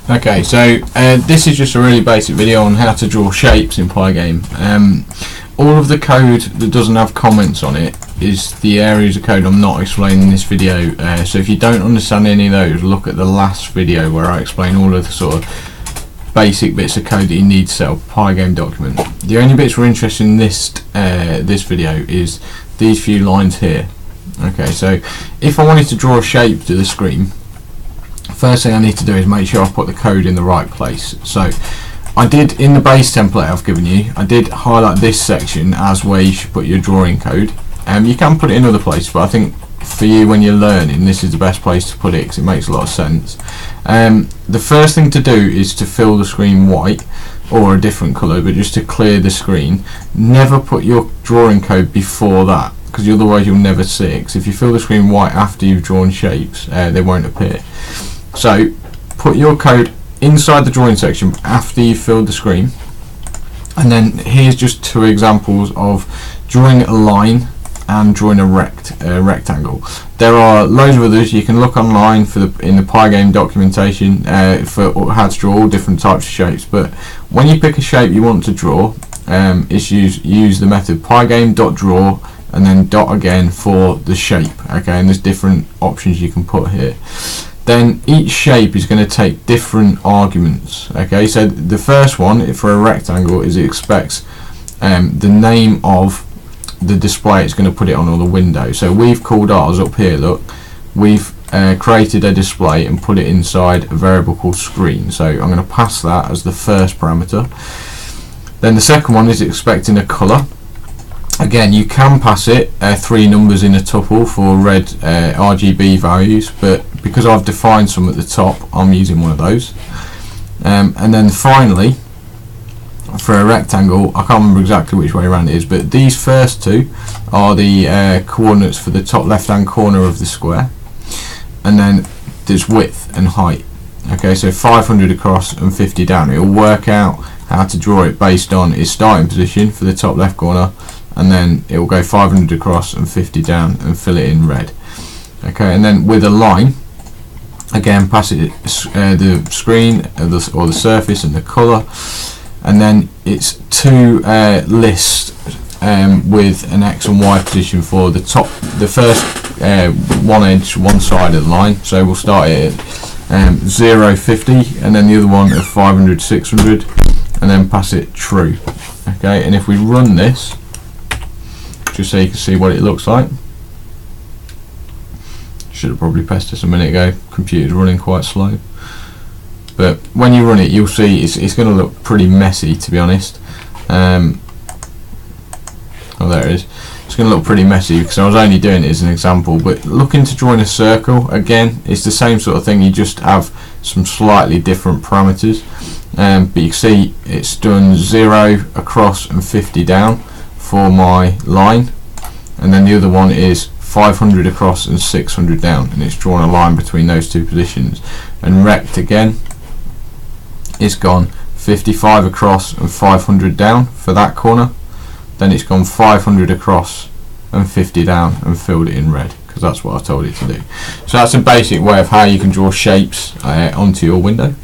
Okay, so this is just a really basic video on how to draw shapes in Pygame. All of the code that doesn't have comments on it is the areas of code I'm not explaining in this video, so if you don't understand any of those, look at the last video where I explain all of the sort of basic bits of code that you need to set up a Pygame document. The only bits we're interested in this video is these few lines here. Okay, so if I wanted to draw a shape to the screen, first thing I need to do is make sure I put the code in the right place. So I did, in the base template I've given you, I did highlight this section as where you should put your drawing code. You can put it in other places, but I think for you when you're learning, this is the best place to put it because it makes a lot of sense. The first thing to do is to fill the screen white or a different colour, but just to clear the screen. Never put your drawing code before that, because otherwise you'll never see it. Because if you fill the screen white after you've drawn shapes, they won't appear. So put your code inside the drawing section after you've filled the screen. And then here's just two examples of drawing a line and drawing a rectangle. There are loads of others. You can look online in the Pygame documentation for how to draw all different types of shapes. But when you pick a shape you want to draw, it's use the method pygame.draw and then dot again for the shape. Okay, and there's different options you can put here. Then each shape is going to take different arguments. Okay, so the first one for a rectangle is it expects the name of the display it's going to put it on, or the window. So we've called ours up here, look, we've created a display and put it inside a variable called screen. So I'm going to pass that as the first parameter. Then the second one is expecting a colour. Again, you can pass it 3 numbers in a tuple for red RGB values, but because I've defined some at the top, I'm using one of those. And then finally, for a rectangle, I can't remember exactly which way around it is, but these first two are the coordinates for the top left hand corner of the square, and then there's width and height. Okay, so 500 across and 50 down. It will work out how to draw it based on its starting position for the top left corner, and then it will go 500 across and 50 down and fill it in red. Okay, and then with a line, again pass it the screen or the surface and the colour, and then it's two lists with an X and Y position for the top, the first one edge, one side of the line. So we'll start it at 0, 50, and then the other one at 500, 600, and then pass it true. Okay, and if we run this, just so you can see what it looks like. Should have probably pressed this a minute ago. Computer's running quite slow. But when you run it, you'll see it's going to look pretty messy, to be honest. Oh, there it is. It's going to look pretty messy because I was only doing it as an example. But looking to drawing a circle, again, it's the same sort of thing. You just have some slightly different parameters. But you can see it's done 0 across and 50 down for my line, and then the other one is 500 across and 600 down, and it's drawn a line between those two positions. And rect again, it's gone 55 across and 500 down for that corner, then it's gone 500 across and 50 down and filled it in red, because that's what I told it to do. So that's a basic way of how you can draw shapes onto your window.